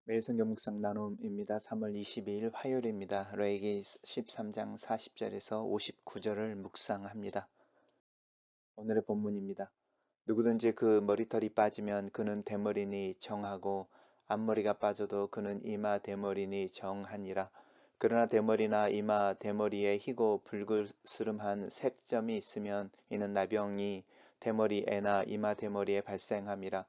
매일 성경 묵상 나눔입니다. 3월 22일 화요일입니다. 레위기 13장 40절에서 59절을 묵상합니다. 오늘의 본문입니다. 누구든지 그 머리털이 빠지면 그는 대머리니 정하고 앞머리가 빠져도 그는 이마 대머리니 정하니라. 그러나 대머리나 이마 대머리에 희고 붉으스름한 색점이 있으면 이는 나병이 대머리에나 이마 대머리에 발생함이라.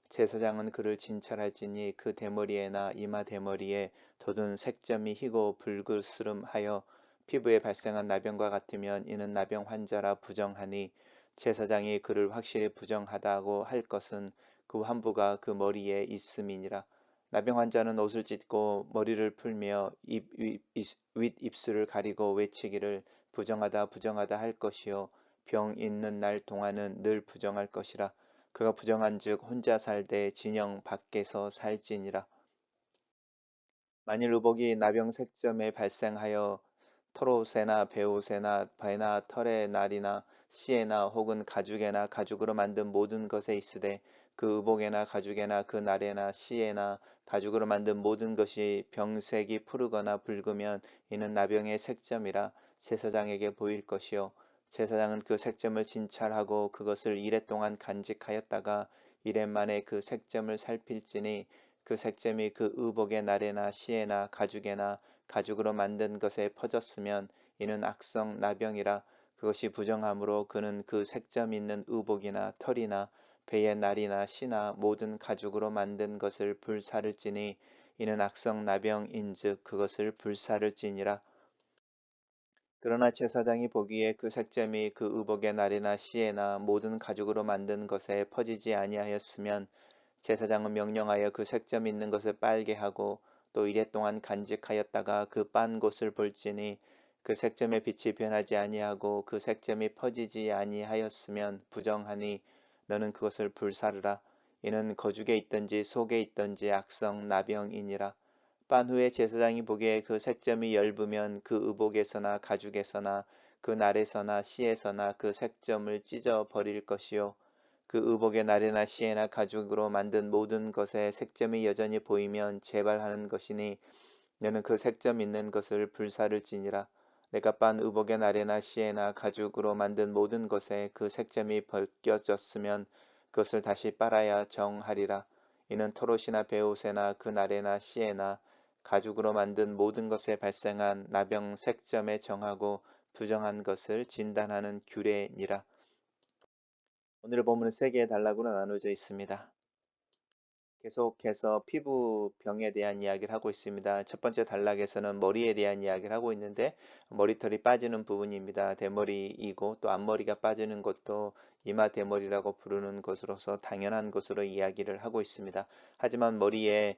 제사장은 그를 진찰할지니 그 대머리에나 이마 대머리에 돋은 색점이 희고 붉으스름하여 피부에 발생한 나병과 같으면 이는 나병 환자라 부정하니, 제사장이 그를 확실히 부정하다고 할 것은 그 환부가 그 머리에 있음이니라. 나병 환자는 옷을 찢고 머리를 풀며 윗입술을 가리고 외치기를 부정하다 부정하다 할 것이요 병 있는 날 동안은 늘 부정할 것이라. 그가 부정한즉 혼자 살되 진영 밖에서 살지니라. 만일 의복이 나병 색점에 발생하여 털옷에나 베옷에나 배나 털의 날이나 씨에나 혹은 가죽에나 가죽으로 만든 모든 것에 있으되 그 의복에나 가죽에나 그 날에나 씨에나 가죽으로 만든 모든 것이 병색이 푸르거나 붉으면 이는 나병의 색점이라 제사장에게 보일 것이요 제사장은 그 색점을 진찰하고 그것을 이레 동안 간직하였다가 이레 만에 그 색점을 살필지니, 그 색점이 그 의복의 날에나 씨에나 가죽에나 가죽으로 만든 것에 퍼졌으면 이는 악성 나병이라. 그것이 부정하므로 그는 그 색점 있는 의복이나 털이나 배의 날이나 씨나 모든 가죽으로 만든 것을 불사를지니 이는 악성 나병인즉 그것을 불사를지니라. 그러나 제사장이 보기에 그 색점이 그 의복의 날이나 씨에나 모든 가죽으로 만든 것에 퍼지지 아니하였으면 제사장은 명령하여 그 색점 있는 것을 빨게 하고 또 이레 동안 간직하였다가 그 빤 곳을 볼지니, 그 색점의 빛이 변하지 아니하고 그 색점이 퍼지지 아니하였으면 부정하니 너는 그것을 불사르라. 이는 거죽에 있든지 속에 있든지 악성 나병이니라. 빤 후에 제사장이 보기에 그 색점이 엷으면 그 의복에서나 가죽에서나 그 날에서나 씨에서나 그 색점을 찢어 버릴 것이요 그 의복의 날에나 씨에나 가죽으로 만든 모든 것에 색점이 여전히 보이면 재발하는 것이니 너는 그 색점 있는 것을 불사를지니라. 내가 빤 의복의 날에나 씨에나 가죽으로 만든 모든 것에 그 색점이 벗겨졌으면 그것을 다시 빨아야 정하리라. 이는 털옷이나 베옷에나 그 날에나 씨에나 가죽으로 만든 모든 것에 발생한 나병 색점에 정하고 부정한 것을 진단하는 규례니라. 오늘의 본문은 세 개의 단락으로 나누어져 있습니다. 계속해서 피부병에 대한 이야기를 하고 있습니다. 첫 번째 단락에서는 머리에 대한 이야기를 하고 있는데, 머리털이 빠지는 부분입니다. 대머리이고 또 앞머리가 빠지는 것도 이마 대머리라고 부르는 것으로서 당연한 것으로 이야기를 하고 있습니다. 하지만 머리에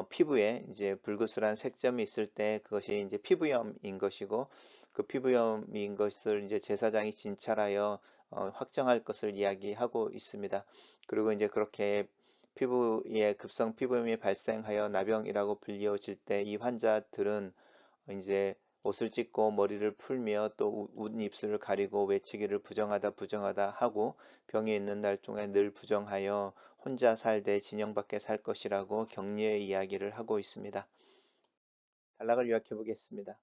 피부에 이제 붉으스란 색점이 있을 때 그것이 이제 피부염인 것이고, 그 피부염인 것을 이제 제사장이 진찰하여 확정할 것을 이야기하고 있습니다. 그리고 이제 그렇게 피부에 급성 피부염이 발생하여 나병이라고 불리워질 때 이 환자들은 이제 옷을 찢고 머리를 풀며 또 웃은 입술을 가리고 외치기를 부정하다 부정하다 하고 병이 있는 날 동안 늘 부정하여 혼자 살되 진영 밖에 살 것이라고 격려의 이야기를 하고 있습니다. 단락을 요약해 보겠습니다.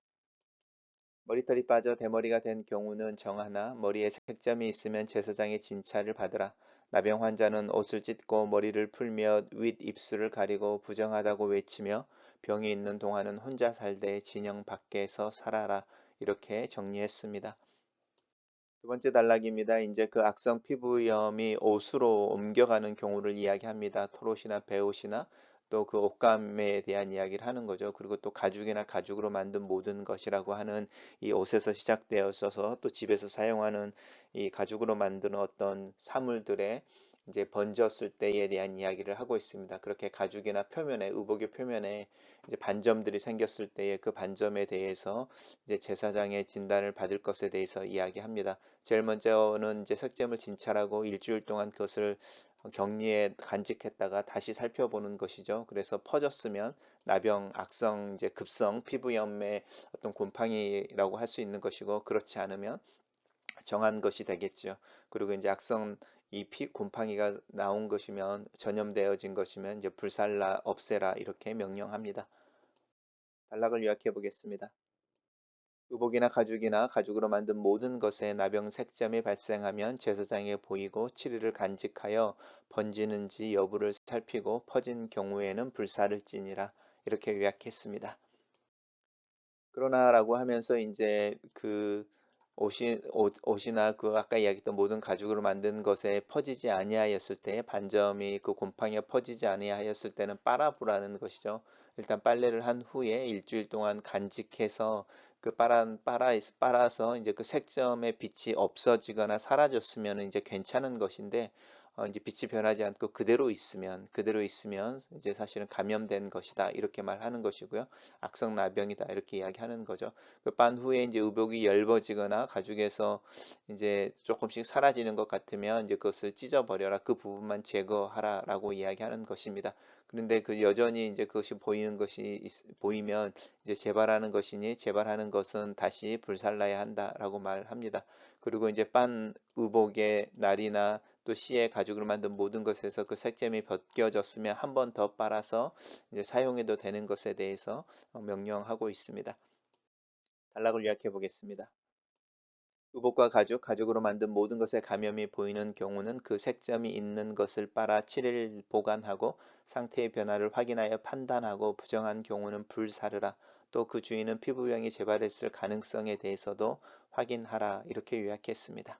머리털이 빠져 대머리가 된 경우는 정하나 머리에 색점이 있으면 제사장의 진찰을 받으라. 나병 환자는 옷을 찢고 머리를 풀며 윗입술을 가리고 부정하다고 외치며 병이 있는 동안은 혼자 살되 진영 밖에서 살아라. 이렇게 정리했습니다. 두 번째 단락입니다. 이제 그 악성 피부염이 옷으로 옮겨가는 경우를 이야기합니다. 털옷이나 베옷이나 또 그 옷감에 대한 이야기를 하는 거죠. 그리고 또 가죽이나 가죽으로 만든 모든 것이라고 하는 이 옷에서 시작되어서 또 집에서 사용하는 이 가죽으로 만드는 어떤 사물들의 이제 번졌을 때에 대한 이야기를 하고 있습니다. 그렇게 가죽이나 표면에, 의복의 표면에 이제 반점들이 생겼을 때에 그 반점에 대해서 이제 제사장의 진단을 받을 것에 대해서 이야기합니다. 제일 먼저는 이제 색점을 진찰하고 일주일 동안 그것을 격리에 간직했다가 다시 살펴보는 것이죠. 그래서 퍼졌으면 나병, 악성, 이제 급성 피부염의 어떤 곰팡이라고 할 수 있는 것이고, 그렇지 않으면 정한 것이 되겠죠. 그리고 이제 악성 이 곰팡이가 나온 것이면 전염되어진 것이면 이제 불살라 없애라 이렇게 명령합니다. 단락을 요약해 보겠습니다. 의복이나 가죽이나 가죽으로 만든 모든 것에 나병 색점이 발생하면 제사장에 보이고 7일을 간직하여 번지는지 여부를 살피고 퍼진 경우에는 불사를 지니라 이렇게 요약했습니다. 그러나라고 하면서 이제 그 옷이나 그 아까 이야기했던 모든 가죽으로 만든 것에 퍼지지 아니하였을 때 반점이 그 곰팡이가 퍼지지 아니하였을 때는 빨아보라는 것이죠. 일단 빨래를 한 후에 일주일 동안 간직해서 그 빨아서 이제 그 색점의 빛이 없어지거나 사라졌으면 이제 괜찮은 것인데 이제 빛이 변하지 않고 그대로 있으면 이제 사실은 감염된 것이다 이렇게 말하는 것이고요. 악성나병이다 이렇게 이야기하는 거죠. 그 빤 후에 이제 의복이 엷어지거나 가죽에서 이제 조금씩 사라지는 것 같으면 이제 그것을 찢어버려라. 그 부분만 제거하라라고 이야기하는 것입니다. 그런데 그 여전히 이제 그것이 보이면 이제 재발하는 것이니 재발하는 것은 다시 불살라야 한다라고 말합니다. 그리고 이제 빤 의복의 날이나 또 시의 가죽으로 만든 모든 것에서 그 색점이 벗겨졌으면 한 번 더 빨아서 이제 사용해도 되는 것에 대해서 명령하고 있습니다. 단락을 요약해 보겠습니다. 의복과 가죽으로 만든 모든 것에 감염이 보이는 경우는 그 색점이 있는 것을 빨아 7일 보관하고 상태의 변화를 확인하여 판단하고 부정한 경우는 불사르라. 또 그 주인은 피부병이 재발했을 가능성에 대해서도 확인하라. 이렇게 요약했습니다.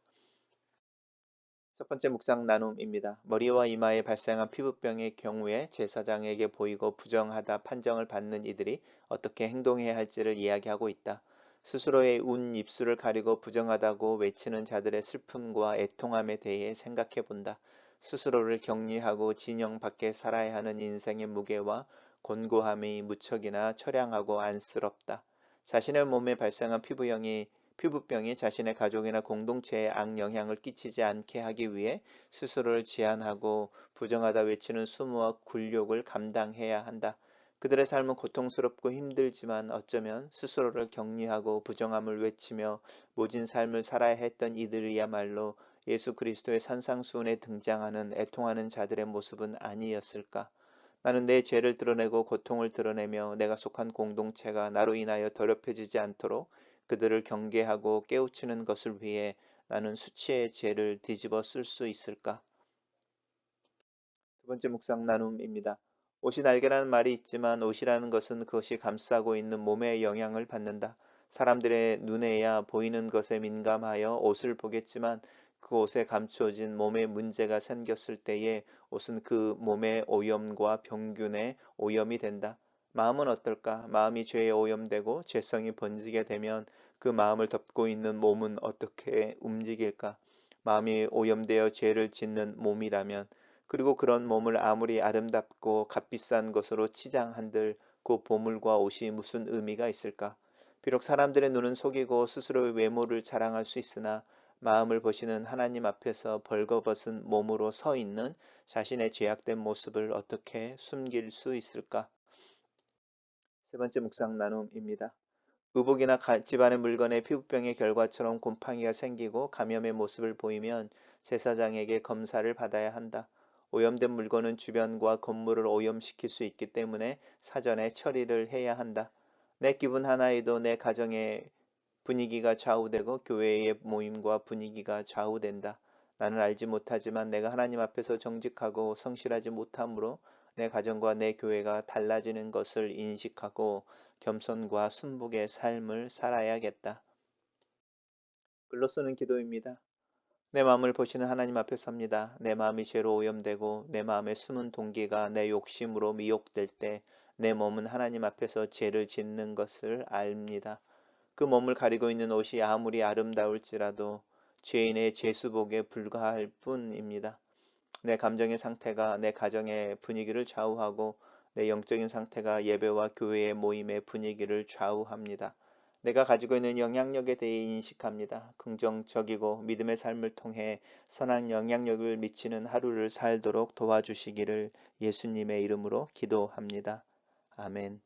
첫 번째 묵상 나눔입니다. 머리와 이마에 발생한 피부병의 경우에 제사장에게 보이고 부정하다 판정을 받는 이들이 어떻게 행동해야 할지를 이야기하고 있다. 스스로의 입술을 가리고 부정하다고 외치는 자들의 슬픔과 애통함에 대해 생각해 본다. 스스로를 격리하고 진영 밖에 살아야 하는 인생의 무게와 곤고함이 무척이나 처량하고 안쓰럽다. 자신의 몸에 발생한 피부병이 자신의 가족이나 공동체에 악영향을 끼치지 않게 하기 위해 스스로를 제한하고 부정하다 외치는 수모와 굴욕을 감당해야 한다. 그들의 삶은 고통스럽고 힘들지만 어쩌면 스스로를 격리하고 부정함을 외치며 모진 삶을 살아야 했던 이들이야말로 예수 그리스도의 산상수훈에 등장하는 애통하는 자들의 모습은 아니었을까? 나는 내 죄를 드러내고 고통을 드러내며 내가 속한 공동체가 나로 인하여 더럽혀지지 않도록 그들을 경계하고 깨우치는 것을 위해 나는 수치의 죄를 뒤집어 쓸 수 있을까? 두 번째 묵상 나눔입니다. 옷이 날개라는 말이 있지만 옷이라는 것은 그것이 감싸고 있는 몸에 영향을 받는다. 사람들의 눈에야 보이는 것에 민감하여 옷을 보겠지만 그 옷에 감추어진 몸에 문제가 생겼을 때에 옷은 그 몸의 오염과 병균의 오염이 된다. 마음은 어떨까? 마음이 죄에 오염되고 죄성이 번지게 되면 그 마음을 덮고 있는 몸은 어떻게 움직일까? 마음이 오염되어 죄를 짓는 몸이라면 그리고 그런 몸을 아무리 아름답고 값비싼 것으로 치장한들 그 보물과 옷이 무슨 의미가 있을까? 비록 사람들의 눈은 속이고 스스로의 외모를 자랑할 수 있으나 마음을 보시는 하나님 앞에서 벌거벗은 몸으로 서 있는 자신의 죄악된 모습을 어떻게 숨길 수 있을까? 세 번째 묵상 나눔입니다. 의복이나 집안의 물건에 피부병의 결과처럼 곰팡이가 생기고 감염의 모습을 보이면 제사장에게 검사를 받아야 한다. 오염된 물건은 주변과 건물을 오염시킬 수 있기 때문에 사전에 처리를 해야 한다. 내 기분 하나에도 내 가정의 분위기가 좌우되고 교회의 모임과 분위기가 좌우된다. 나는 알지 못하지만 내가 하나님 앞에서 정직하고 성실하지 못함으로 내 가정과 내 교회가 달라지는 것을 인식하고 겸손과 순복의 삶을 살아야겠다. 글로 쓰는 기도입니다. 내 마음을 보시는 하나님 앞에 섭니다. 내 마음이 죄로 오염되고 내 마음의 숨은 동기가 내 욕심으로 미혹될 때 내 몸은 하나님 앞에서 죄를 짓는 것을 압니다. 그 몸을 가리고 있는 옷이 아무리 아름다울지라도 죄인의 죄수복에 불과할 뿐입니다. 내 감정의 상태가 내 가정의 분위기를 좌우하고 내 영적인 상태가 예배와 교회의 모임의 분위기를 좌우합니다. 내가 가지고 있는 영향력에 대해 인식합니다. 긍정적이고 믿음의 삶을 통해 선한 영향력을 미치는 하루를 살도록 도와주시기를 예수님의 이름으로 기도합니다. 아멘.